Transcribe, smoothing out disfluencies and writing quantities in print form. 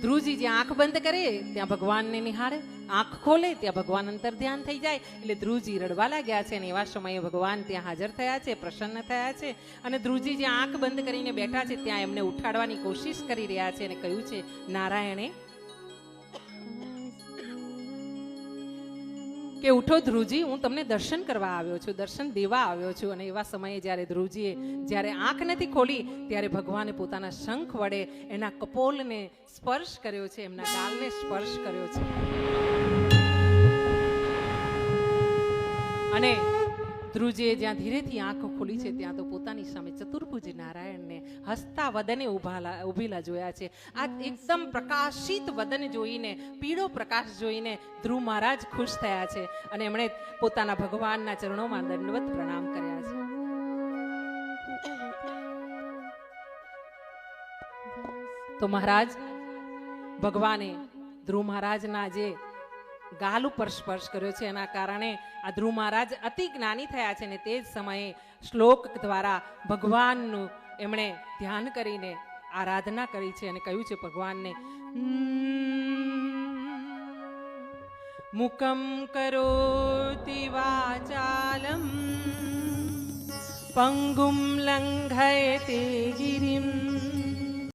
ધ્રુવજી જ્યાં આંખ બંધ કરે ત્યાં ભગવાનને નિહાળે, આંખ ખોલે ત્યાં ભગવાન અંતર ધ્યાન થઈ જાય. એટલે ધ્રુવજી રડવા લાગ્યા છે અને એવા સમયે ભગવાન ત્યાં હાજર થયા છે, પ્રસન્ન થયા છે. અને ધ્રુવજી જ્યાં આંખ બંધ કરીને બેઠા છે ત્યાં એમને ઉઠાડવાની કોશિશ કરી રહ્યા છે અને કહ્યું છે, નારાયણે કે ઉઠો ધ્રુવજી, હું તમને દર્શન કરવા આવ્યો છું, દર્શન દેવા આવ્યો છું. અને એવા સમયે જ્યારે ધ્રુવજીએ જ્યારે આંખ નથી ખોલી ત્યારે ભગવાને પોતાના શંખ વડે એના કપોલને સ્પર્શ કર્યો છે, એમના ગાલને સ્પર્શ કર્યો છે. અને ધ્રુવજીએ જ્યાં ધીરેથી આંખો ખોલી છે ત્યાં તો પોતાની સામે ચતુર્ભુજ નારાયણને હસતા વદને ઉભેલા જોયા છે. આ એકદમ પ્રકાશિત વદન જોઈને, પીળો પ્રકાશ જોઈને ધ્રુવ મહારાજ ખુશ થયા છે અને એમણે પોતાના ભગવાનના ચરણોમાં દંડવત પ્રણામ કર્યા છે. તો મહારાજ ભગવાને ધ્રુવ મહારાજના જે ગાલ ઉપર સ્પર્શ કર્યો છે એના કારણે આ ધ્રુવ મહારાજ અતિ જ્ઞાની થયા છે. ને તે જ સમયે શ્લોક દ્વારા ભગવાનનું એમણે ધ્યાન કરીને આરાધના કરી છે અને કહ્યું છે ભગવાનને, મુકમ કરોતિ વાચાલમ પંગુમ લંઘયતે ગિરિમ